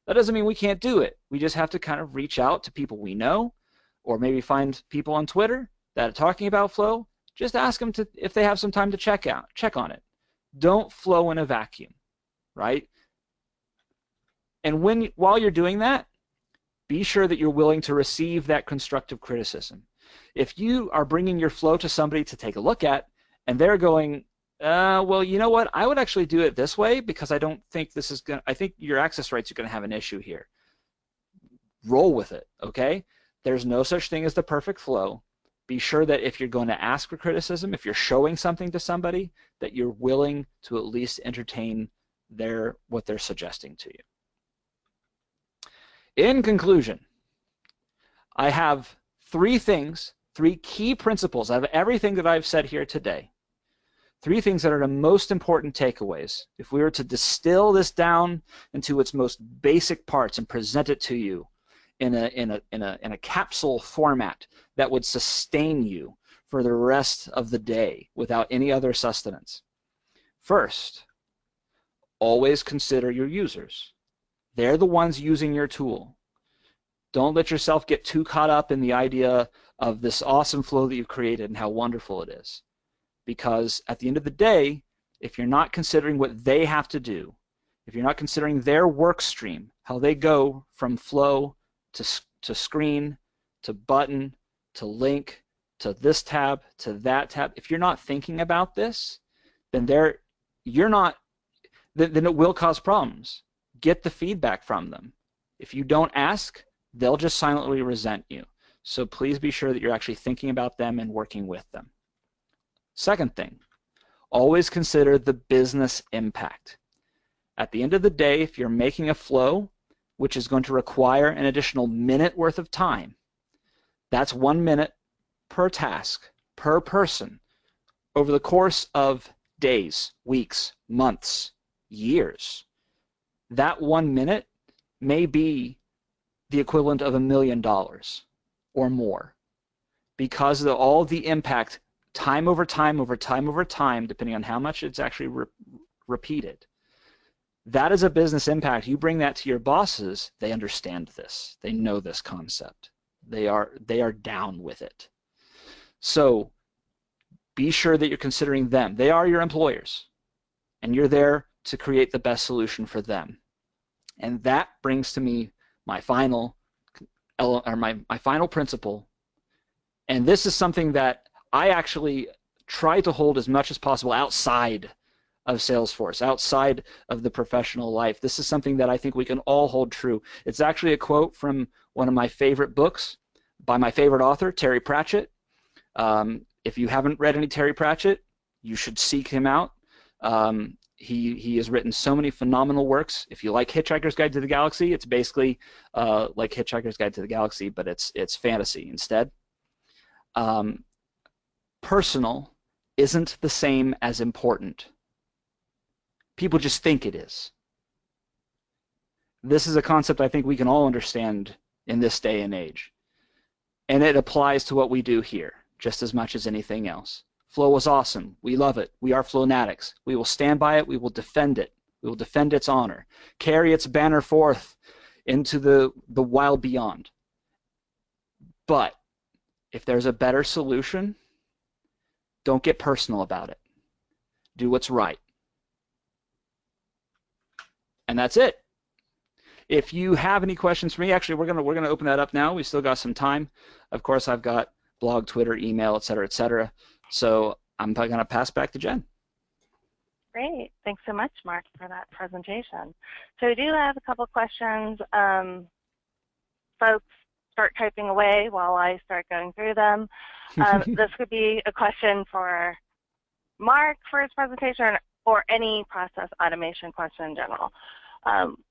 That doesn't mean we can't do it. We just have to kind of reach out to people we know, or maybe find people on Twitter that are talking about flow. Just ask them if they have some time to check on it. Don't flow in a vacuum, right? And while you're doing that, be sure that you're willing to receive that constructive criticism. If you are bringing your flow to somebody to take a look at, and they're going, well, you know what? I would actually do it this way because I don't think this is going to, I think your access rights are going to have an issue here. Roll with it, okay? There's no such thing as the perfect flow. Be sure that if you're going to ask for criticism, if you're showing something to somebody, that you're willing to at least entertain what they're suggesting to you. In conclusion, I have three key principles out of everything that I've said here today. Three things that are the most important takeaways. If we were to distill this down into its most basic parts and present it to you in a capsule format that would sustain you for the rest of the day without any other sustenance. First, always consider your users. They're the ones using your tool. Don't let yourself get too caught up in the idea of this awesome flow that you've created and how wonderful it is. Because at the end of the day, if you're not considering what they have to do, if you're not considering their work stream, how they go from flow to screen, to button, to link, to this tab, to that tab, if you're not thinking about this, then then it will cause problems. Get the feedback from them. If you don't ask, they'll just silently resent you. So please be sure that you're actually thinking about them and working with them. Second thing, always consider the business impact. At the end of the day, if you're making a flow, which is going to require an additional minute worth of time, that's 1 minute per task, per person, over the course of days, weeks, months, years. That 1 minute may be the equivalent of $1 million or more, because of all the impact, time over time over time over time, depending on how much it's actually repeated. That is a business impact. You bring that to your bosses, they understand this. They know this concept. They are down with it. So be sure that you're considering them. They are your employers, and you're there to create the best solution for them. And that brings to me my final principle. And this is something that I actually try to hold as much as possible outside of Salesforce, outside of the professional life. This is something that I think we can all hold true. It's actually a quote from one of my favorite books by my favorite author, Terry Pratchett. If you haven't read any Terry Pratchett, you should seek him out. He has written so many phenomenal works. If you like Hitchhiker's Guide to the Galaxy, it's basically like Hitchhiker's Guide to the Galaxy, but it's fantasy instead. Personal isn't the same as important. People just think it is. this is a concept I think we can all understand in this day and age. And it applies to what we do here just as much as anything else. Flow is awesome. We love it. We are Flownatics. We will stand by it. We will defend it. We will defend its honor. Carry its banner forth into the wild beyond. But if there's a better solution, don't get personal about it. Do what's right. And that's it. If you have any questions for me, actually, we're gonna open that up now. We still got some time. Of course, I've got blog, Twitter, email, et cetera, et cetera. So I'm gonna pass back to Jen. Great. Thanks so much, Mark, for that presentation. So we do have a couple questions. Folks, start typing away while I start going through them. This could be a question for Mark for his presentation or any process automation question in general.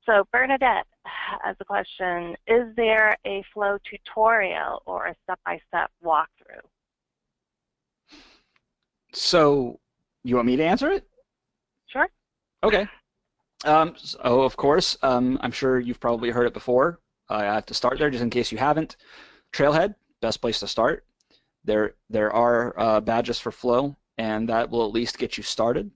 So Bernadette has a question, is there a flow tutorial or a step-by-step walkthrough? So you want me to answer it? Sure. Okay. So of course, I'm sure you've probably heard it before. I have to start there just in case you haven't. Trailhead, best place to start. There are badges for flow, and that will at least get you started.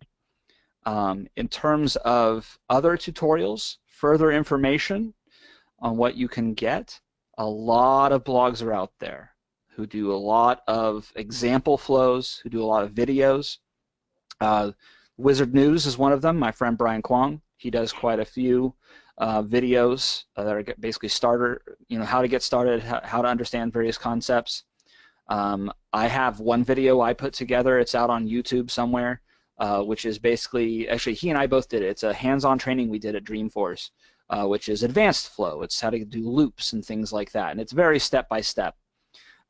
In terms of other tutorials, further information on what you can get, a lot of blogs are out there who do a lot of example flows, who do a lot of videos. Wizard News is one of them, my friend Brian Kwong. He does quite a few videos that are basically how to get started, how to understand various concepts. I have one video I put together. It's out on YouTube somewhere, which is basically, actually he and I both did it. It's a hands-on training we did at Dreamforce, which is advanced flow. It's how to do loops and things like that, and it's very step-by-step.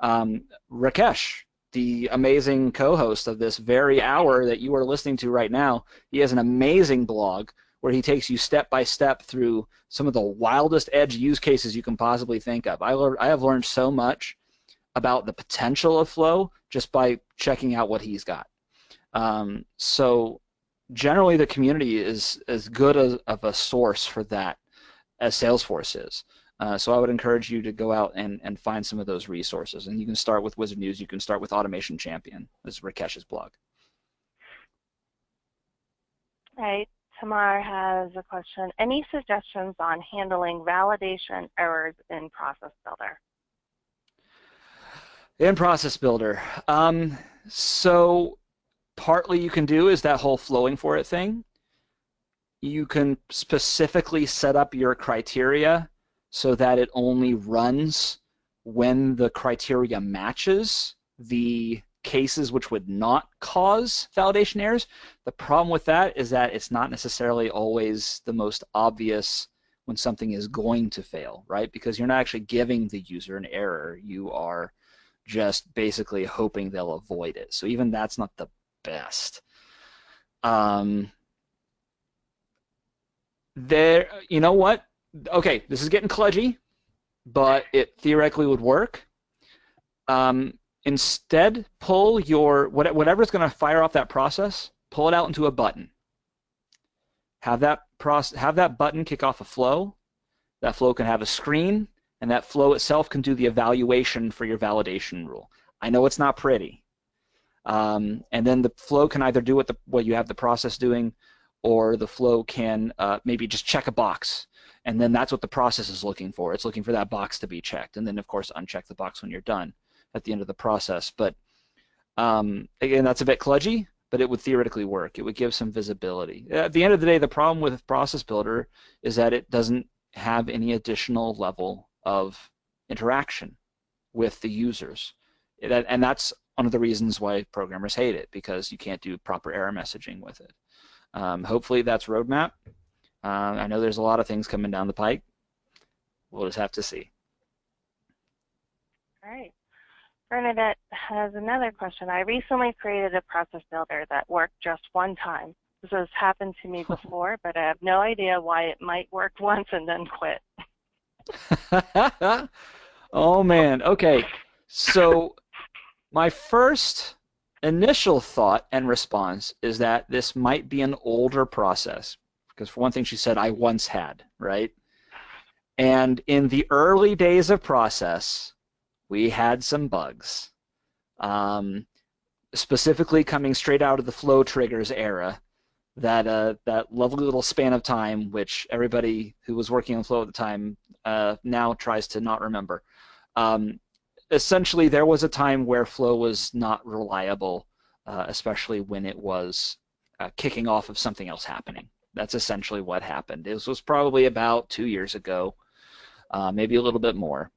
Rakesh, the amazing co-host of this very hour that you are listening to right now, he has an amazing blog where he takes you step-by-step through some of the wildest edge use cases you can possibly think of. I have learned so much about the potential of flow just by checking out what he's got. So generally the community is as good of a source for that as Salesforce is. So I would encourage you to go out and find some of those resources. And you can start with Wizard News. You can start with Automation Champion. This is Rakesh's blog. All right. Tamar has a question. Any suggestions on handling validation errors in Process Builder? In Process Builder. So partly you can do is that whole flowing for it thing. You can specifically set up your criteria so that it only runs when the criteria matches the cases which would not cause validation errors. The problem with that is that it's not necessarily always the most obvious when something is going to fail, right? Because you're not actually giving the user an error. You are just basically hoping they'll avoid it. So even that's not the best. You know what? Okay, this is getting kludgy, but it theoretically would work. Instead, pull your whatever's going to fire off that process, pull it out into a button. Have that button kick off a flow. That flow can have a screen, and that flow itself can do the evaluation for your validation rule. I know it's not pretty. And then the flow can either do what you have the process doing, or the flow can maybe just check a box. And then that's what the process is looking for. It's looking for that box to be checked. And then, of course, uncheck the box when you're done at the end of the process. But again, that's a bit kludgy, but it would theoretically work. It would give some visibility. At the end of the day, the problem with Process Builder is that it doesn't have any additional level of interaction with the users. And that's one of the reasons why programmers hate it, because you can't do proper error messaging with it. Hopefully that's roadmap. I know there's a lot of things coming down the pike. We'll just have to see. All right. Bernadette has another question. I recently created a process builder that worked just one time. This has happened to me before, but I have no idea why it might work once and then quit. Oh, man. Okay. So my first initial thought and response is that this might be an older process. Because for one thing, she said, I once had, right? And in the early days of process, we had some bugs, specifically coming straight out of the flow triggers era. That lovely little span of time, which everybody who was working on flow at the time now tries to not remember. Essentially, there was a time where flow was not reliable, especially when it was kicking off of something else happening. That's essentially what happened. This was probably about 2 years ago, maybe a little bit more.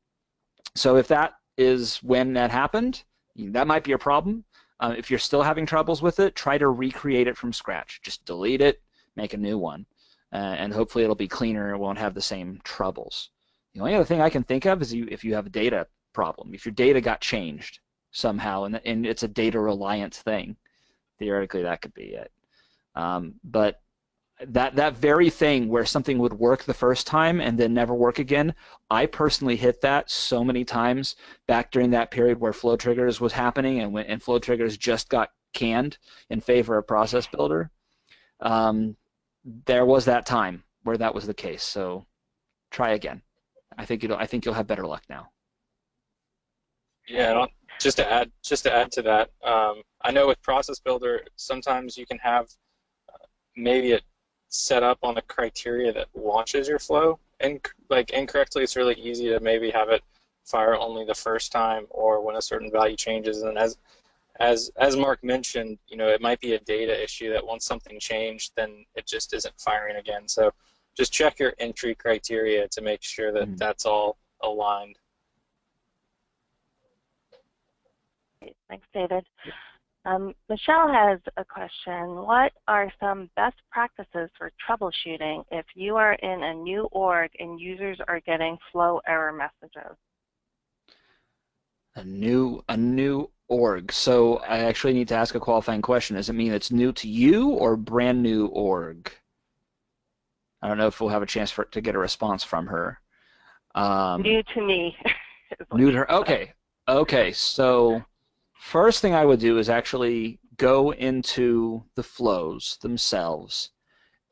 So if that is when that happened, that might be a problem. If you're still having troubles with it, try to recreate it from scratch. Just delete it, make a new one, and hopefully it'll be cleaner and won't have the same troubles. The only other thing I can think of is if you have a data problem. If your data got changed somehow and it's a data-reliant thing, theoretically that could be it. But that very thing where something would work the first time and then never work again, I personally hit that so many times back during that period where flow triggers was happening and flow triggers just got canned in favor of process builder. There was that time where that was the case. So try again. I think you'll have better luck now. Yeah, just to add to that, I know with process builder sometimes you can have maybe it set up on the criteria that launches your flow, and like incorrectly, it's really easy to maybe have it fire only the first time or when a certain value changes. And as Mark mentioned, it might be a data issue that once something changed, then it just isn't firing again. So just check your entry criteria to make sure that that's all aligned. Thanks, David. Michelle has a question. What are some best practices for troubleshooting if you are in a new org and users are getting flow error messages? A new org. So I actually need to ask a qualifying question. Does it mean it's new to you or brand new org? I don't know if we'll have a chance to get a response from her. New to me. New to her. Okay. Okay. So first thing I would do is actually go into the flows themselves,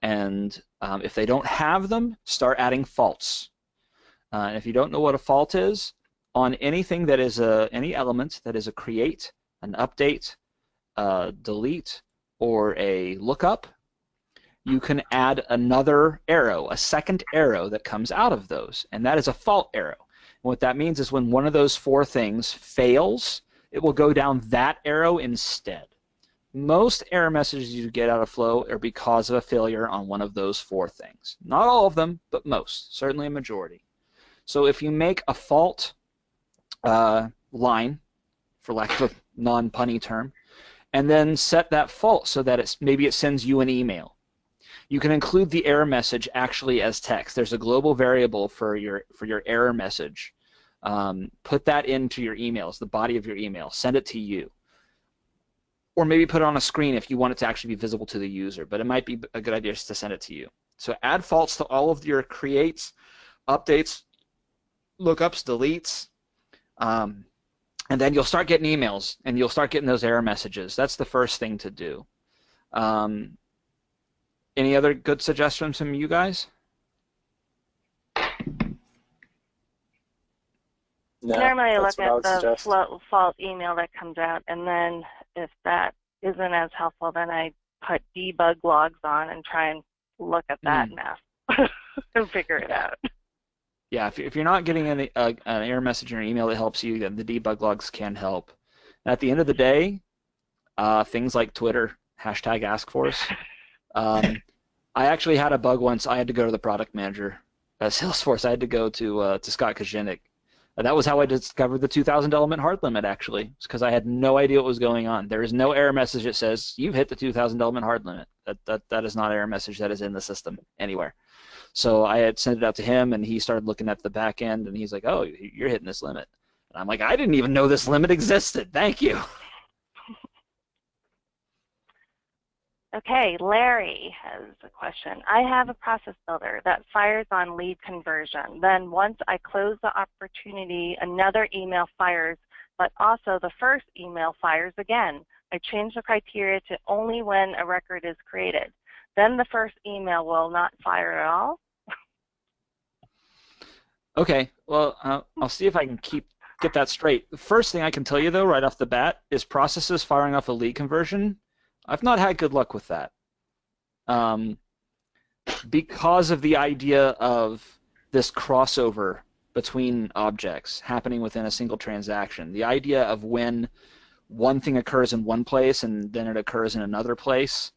and if they don't have them, start adding faults. And if you don't know what a fault is, on anything that is any element that is a create, an update, delete, or a lookup, you can add another arrow, a second arrow that comes out of those, and that is a fault arrow. And what that means is when one of those four things fails, it will go down that arrow instead. Most error messages you get out of flow are because of a failure on one of those four things. Not all of them, but most, certainly a majority. So if you make a fault line, for lack of a non-punny term, and then set that fault so that maybe it sends you an email. You can include the error message actually as text. There's a global variable for your error message. Put that into your emails, the body of your email. Send it to you. Or maybe put it on a screen if you want it to actually be visible to the user, but it might be a good idea just to send it to you. So add faults to all of your creates, updates, lookups, deletes, and then you'll start getting emails, and you'll start getting those error messages. That's the first thing to do. Any other good suggestions from you guys? No, normally I that's look what I at would the suggest. fault email that comes out, and then if that isn't as helpful, then I put debug logs on and try and look at that mess and figure it out. Yeah, if you're not getting an error message in your email that helps you, then the debug logs can help. And at the end of the day, things like Twitter, #AskForce. I actually had a bug once. I had to go to the product manager at Salesforce. I had to go to Scott Kajinik. That was how I discovered the 2,000 element hard limit, actually. It's because I had no idea what was going on. There is no error message that says, you've hit the 2,000 element hard limit. That is not an error message that is in the system anywhere. So I had sent it out to him, and he started looking at the back end, and he's like, oh, you're hitting this limit. And I'm like, I didn't even know this limit existed. Thank you. Okay, Larry has a question. I have a process builder that fires on lead conversion. Then once I close the opportunity, another email fires, but also the first email fires again. I change the criteria to only when a record is created. Then the first email will not fire at all? Okay, well, I'll see if I can get that straight. The first thing I can tell you, though, right off the bat, is processes firing off a lead conversion. I've not had good luck with that. Um, because of the idea of this crossover between objects happening within a single transaction. The idea of when one thing occurs in one place and then it occurs in another place,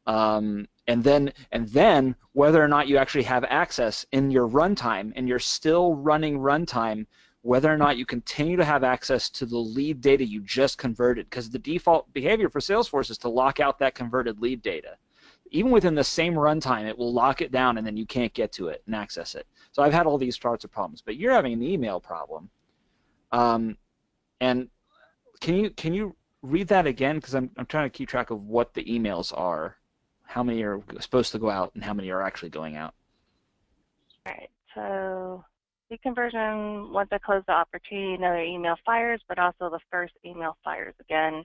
and then whether or not you actually have access in your runtime and you're still running runtime, whether or not you continue to have access to the lead data you just converted, because the default behavior for Salesforce is to lock out that converted lead data. Even within the same runtime, it will lock it down and then you can't get to it and access it. So I've had all these sorts of problems, but you're having an email problem. And can you read that again? Because I'm trying to keep track of what the emails are, how many are supposed to go out and how many are actually going out. All right, so lead conversion, once I close the opportunity, another email fires, but also the first email fires again.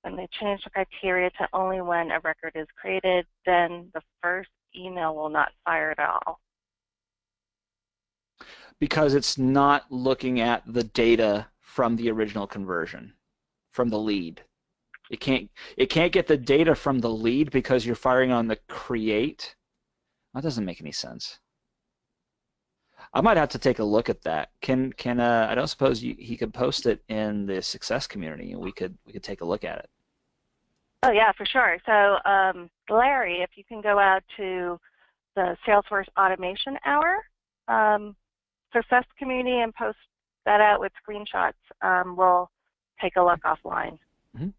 When they change the criteria to only when a record is created, then the first email will not fire at all. Because it's not looking at the data from the original conversion, from the lead. It can't get the data from the lead because you're firing on the create. That doesn't make any sense. I might have to take a look at that. I don't suppose he could post it in the success community and we could take a look at it. Oh yeah, for sure. So Larry, if you can go out to the Salesforce Automation Hour success community and post that out with screenshots, we'll take a look offline. Mm-hmm.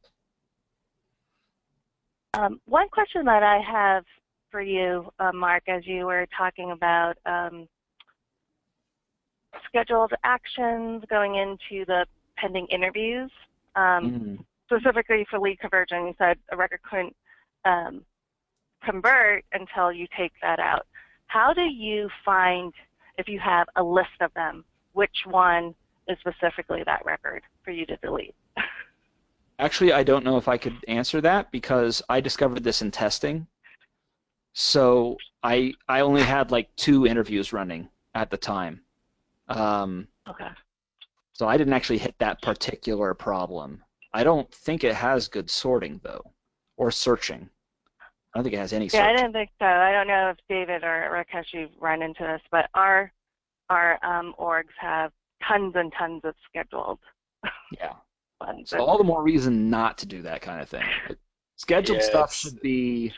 One question that I have for you, Mark, as you were talking about scheduled actions going into the pending interviews, specifically for lead conversion, you said a record couldn't convert until you take that out. How do you find, if you have a list of them, which one is specifically that record for you to delete? Actually, I don't know if I could answer that because I discovered this in testing. So I only had like 2 interviews running at the time. Okay. So I didn't actually hit that particular problem. I don't think it has good sorting, though, or searching. I don't think it has any searching. Yeah, I didn't think so. I don't know if David or Rakesh, you've run into this, but our orgs have tons and tons of scheduled. Yeah. ones. So all the more reason not to do that kind of thing. Scheduled stuff should be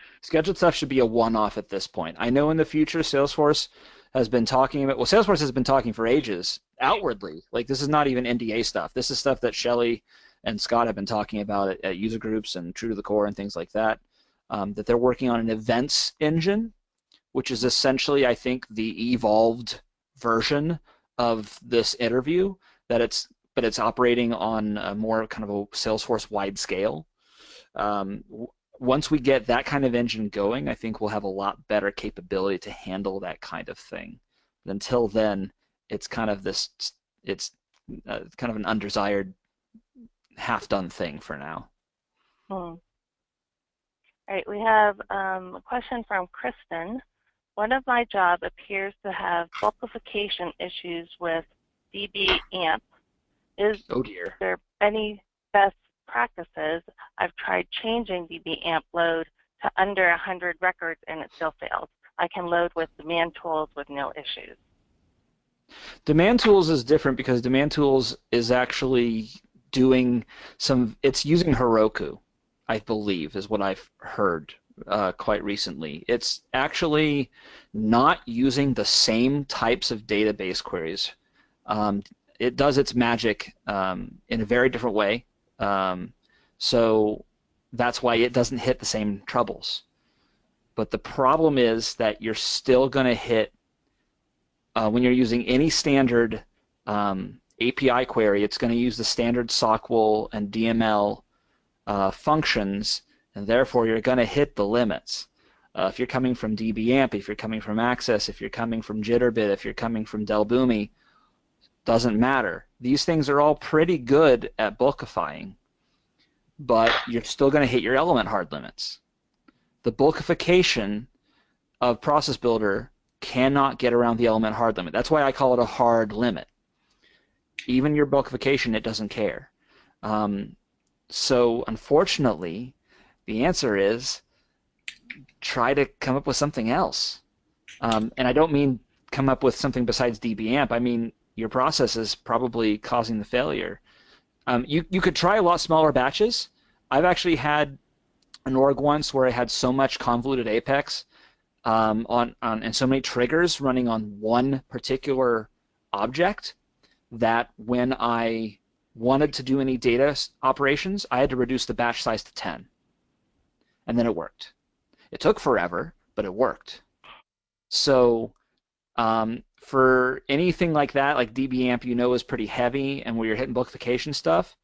a one-off at this point. I know in the future Salesforce has been talking about, well, Salesforce has been talking for ages outwardly. Like, this is not even NDA stuff. This is stuff that Shelley and Scott have been talking about at user groups and True to the Core and things like that, that they're working on an events engine, which is essentially, I think, the evolved version of this interview, but it's operating on a more kind of a Salesforce-wide scale. Once we get that kind of engine going, I think we'll have a lot better capability to handle that kind of thing. But until then, it's kind of kind of an undesired, half-done thing for now. All right, we have a question from Kristen. One of my jobs appears to have bulkification issues with DB-AMP. Is there any best practices? I've tried changing DB-AMP load to under 100 records and it still fails. I can load with demand tools with no issues. Demand tools is different because demand tools is actually doing it's using Heroku, I believe, is what I've heard quite recently. It's actually not using the same types of database queries. It does its magic in a very different way. So that's why it doesn't hit the same troubles. But the problem is that you're still going to hit, when you're using any standard API query, it's going to use the standard SOQL and DML functions, and therefore you're going to hit the limits. If you're coming from DB-AMP, if you're coming from Access, if you're coming from Jitterbit, if you're coming from Delboomi, doesn't matter. These things are all pretty good at bulkifying, but you're still going to hit your element hard limits. The bulkification of Process Builder cannot get around the element hard limit. That's why I call it a hard limit. Even your bulkification, it doesn't care. So unfortunately, the answer is try to come up with something else. And I don't mean come up with something besides dbamp. I mean your process is probably causing the failure. You could try a lot smaller batches. I've actually had an org once where I had so much convoluted apex and so many triggers running on one particular object that when I wanted to do any data operations, I had to reduce the batch size to 10. And then it worked. It took forever, but it worked. So for anything like that, like dbamp is pretty heavy, and where you're hitting bulkification stuff,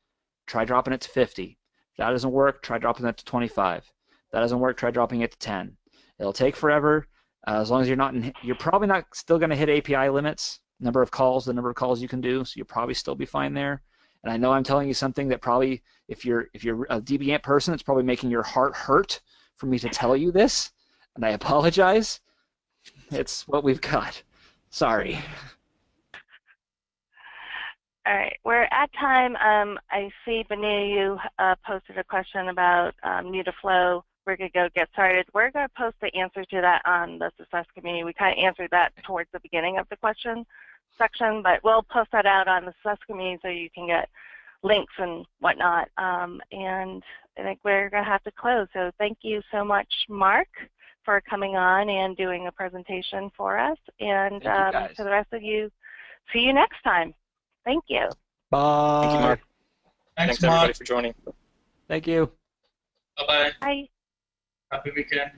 try dropping it to 50. If that doesn't work, try dropping that to 25. If that doesn't work, try dropping it to 10. It'll take forever. As long as you're probably not still going to hit API limits, the number of calls you can do, so you'll probably still be fine there. And I know I'm telling you something that probably, if you're a dbamp person, it's probably making your heart hurt for me to tell you this, and I apologize. It's what we've got. Sorry. All right, we're at time. I see Benu, you posted a question about new to flow. We're going to go get started. We're going to post the answer to that on the success community. We kind of answered that towards the beginning of the question section, but we'll post that out on the success community so you can get links and whatnot. And I think we're going to have to close. So thank you so much, Mark, for coming on and doing a presentation for us. And to the rest of you, see you next time. Thank you. Bye. Thank you, Mark. Thanks, everybody Mark. for joining. Thank you. Bye-bye. Bye. Happy weekend.